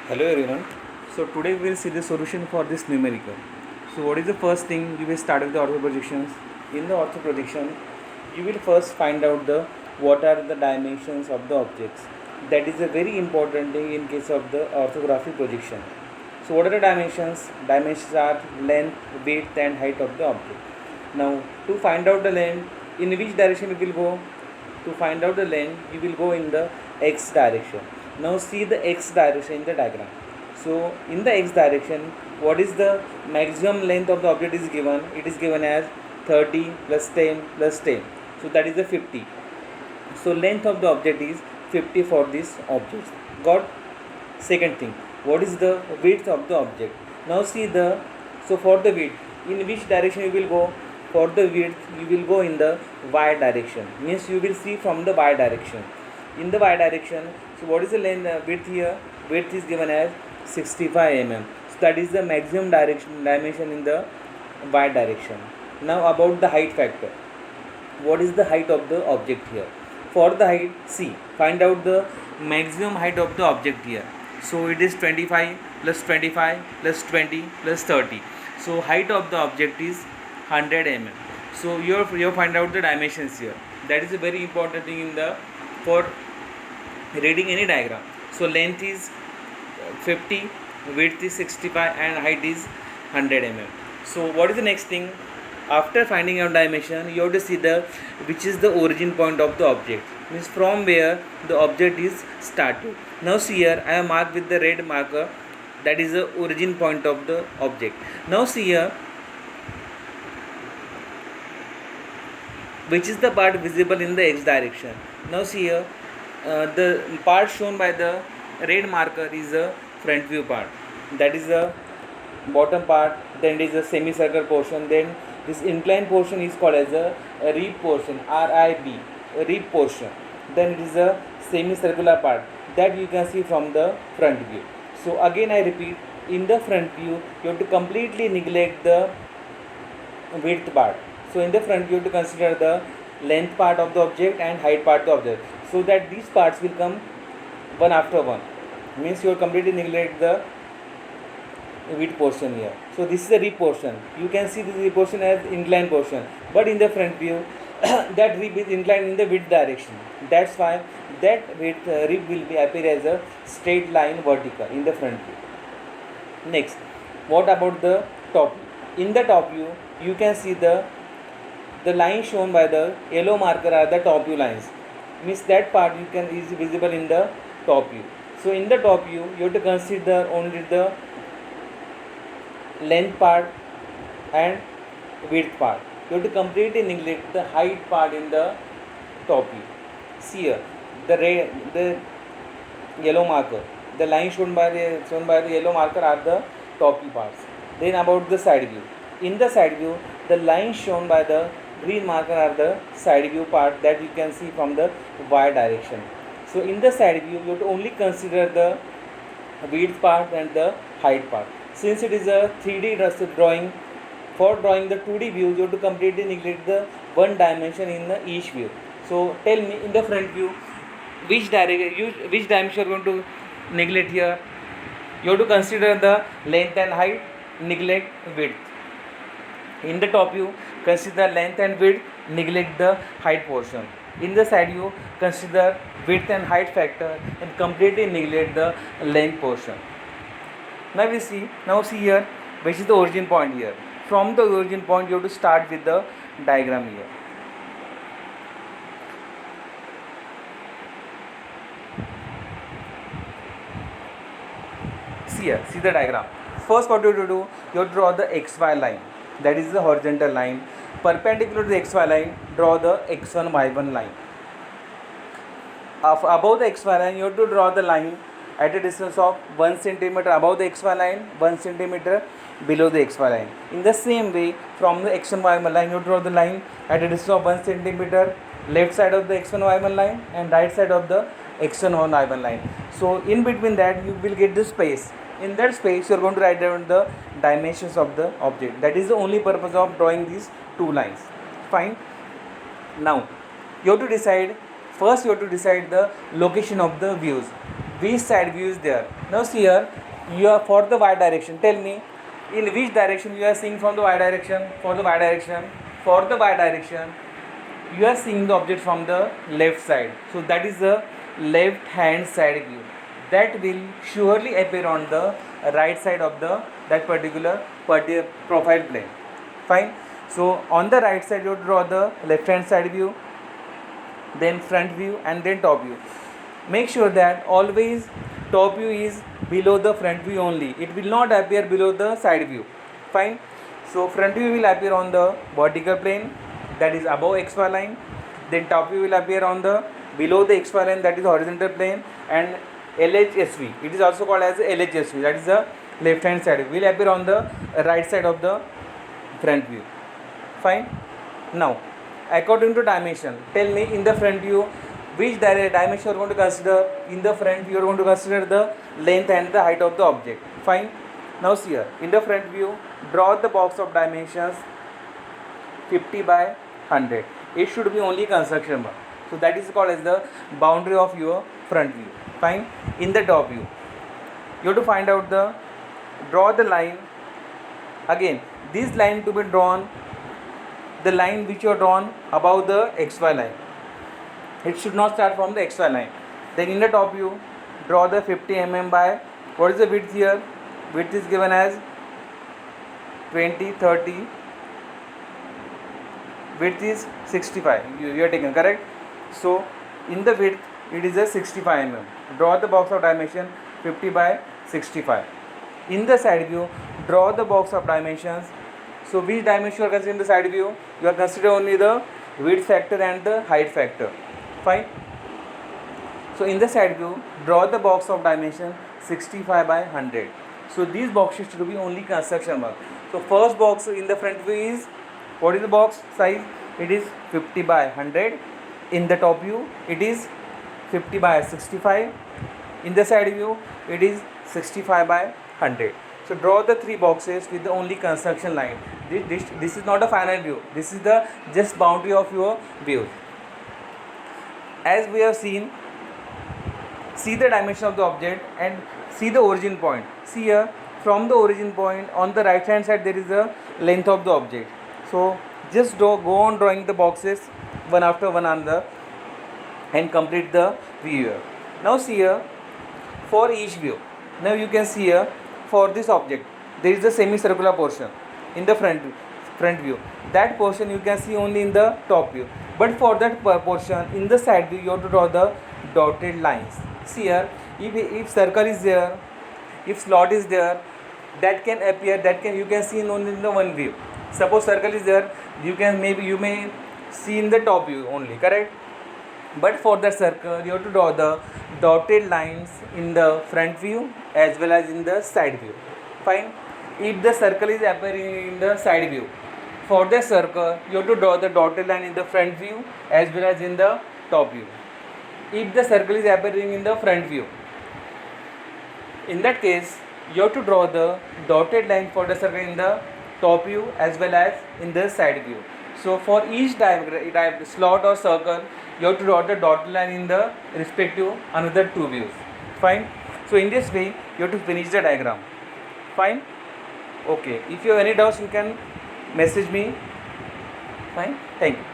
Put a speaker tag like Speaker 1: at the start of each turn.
Speaker 1: Hello everyone. So today we will see the solution for this numerical. So what is the first thing? You will start with the ortho projections. In the ortho projection, you will first find out the what are the dimensions of the objects. That is a very important thing in case of the orthographic projection. So what are the dimensions? Dimensions are length, width and height of the object. Now to find out the length, in which direction you will go? To find out the length, you will go in the x direction. Now see the x direction in the diagram. So in the x direction, what is the maximum length of the object is given? It is given as 30 plus 10 plus 10. So that is the 50. So length of the object is 50 for this object. Got? Second thing, what is the width of the object? Now see the, so for the width, in which direction you will go? For the width, you will go in the y direction. Means you will see from the y direction. In the y direction, so what is the length width here? Width is given as 65 mm. So that is the maximum dimension in the y direction. Now about the height factor. What is the height of the object here? For the height, see, find out the maximum height of the object here. So it is 25 plus 25 plus 20 plus 30. So height of the object is 100 mm. So you find out the dimensions here. That is a very important thing in the for reading any diagram. So length is 50, width is 65 and height is 100 mm. So what is the next thing? After finding out dimension, you have to see the which is the origin point of the object. Means from where the object is started. Now see here, I have marked with the red marker, that is the origin point of the object. Now see here, which is the part visible in the x direction. Now see here, the part shown by the red marker is the front view part. That is the bottom part. Then it is a semicircle portion. Then this inclined portion is called as a rib portion, RIB, a rib portion. Then it is a semicircular part that you can see from the front view. So again I repeat, in the front view you have to completely neglect the width part. So in the front view you have to consider the length part of the object and height part of the object, so that these parts will come one after one. Means you have completely neglect the width portion here. So this is the rib portion. You can see this rib portion as inclined portion, but in the front view that rib is inclined in the width direction. That's why that rib will be appear as a straight line vertical in the front view. Next, what about the top view? In the top view, you can see the lines shown by the yellow marker are the top view lines. Means that part you can is visible in the top view. So in the top view, you have to consider only the length part and width part. You have to completely neglect the height part in the top view. See here, the yellow marker, the line shown by the yellow marker are the top view parts. Then about the side view. In the side view, the lines shown by the green marker are the side view part that you can see from the y direction. So in the side view, you have to only consider the width part and the height part. Since it is a 3D drawing, for drawing the 2D view, you have to completely neglect the one dimension in the each view. So tell me, in the front view, which dimension you are going to neglect here? You have to consider the length and height, neglect width. In the top view, consider length and width, neglect the height portion. In the side view, consider width and height factor and completely neglect the length portion. Now see here, which is the origin point here. From the origin point, you have to start with the diagram here. See here, see the diagram. First what you have to do, you have to draw the XY line. That is the horizontal line. Perpendicular to the XY line, draw the X1, Y1 line. Above the XY line, you have to draw the line at a distance of 1 centimeter above the XY line, 1 centimeter below the XY line. In the same way, from the X1, Y1 line, you draw the line at a distance of 1 centimeter left side of the X1, Y1 line and right side of the X1, Y1 line. So in between that, you will get the space. In that space, you are going to write down the dimensions of the object. That is the only purpose of drawing these two lines. Fine. Now, you have to decide, first you have to decide the location of the views. which side view is there. Now see here, you are for the y direction. Tell me, in which direction you are seeing from the y direction? For the y direction, for the y direction, you are seeing the object from the left side. So that is the left hand side view. That will surely appear on the right side of the that particular profile plane. Fine. So on the right side you draw the left hand side view, then front view, and then top view. Make sure that always top view is below the front view only. It will not appear below the side view. Fine. So front view will appear on the vertical plane, that is above xy line. Then top view will appear on the below the xy line, that is horizontal plane, and LHSV, it is also called as LHSV, that is the left hand side, will appear on the right side of the front view. Fine. Now according to dimension, tell me in the front view which dimension you are going to consider. In the front view you are going to consider the length and the height of the object. Fine. Now see here, in the front view, draw the box of dimensions 50 by 100. It should be only construction mark. So that is called as the boundary of your front view. Fine. In the top view, you have to find out the, draw the line. Again, this line to be drawn, the line which you are drawn above the xy line. It should not start from the xy line. Then in the top view, draw the 50 mm by, what is the width here? Width is given as 20, 30. Width is 65. You are taken correct. So in the width it is a 65 mm. Draw the box of dimension 50 by 65. In the side view, draw the box of dimensions. So which dimension you are considering in the side view? You are considering only the width factor and the height factor. Fine. So in the side view, draw the box of dimension 65 by 100. So these boxes should be only construction mark. So first box in the front view is, what is the box size? It is 50 by 100. In the top view, it is 50 by 65. In the side view, it is 65 by 100. So draw the three boxes with the only construction line. This is not a final view. This is the just boundary of your view. As we have seen, see the dimension of the object and see the origin point. See here, from the origin point on the right hand side there is a length of the object. So just go on drawing the boxes one after one another and complete the view here. Now see here, for each view, now you can see here, for this object there is a semicircular portion in the front view. That portion you can see only in the top view, but for that portion in the side view you have to draw the dotted lines. See here, if circle is there, if slot is there, that can appear, you can see only in the one view. Suppose circle is there, you may see in the top view only, correct? But for the circle you have to draw the dotted lines in the front view as well as in the side view. Fine. If the circle is appearing in the side view, for the circle you have to draw the dotted line in the front view as well as in the top view. If the circle is appearing in the front view, in that case you have to draw the dotted line for the circle in the top view as well as in the side view. So for each slot or circle, you have to draw the dotted line in the respective another two views. Fine. So in this way you have to finish the diagram. Fine. Okay. If you have any doubts, you can message me. Fine. Thank you.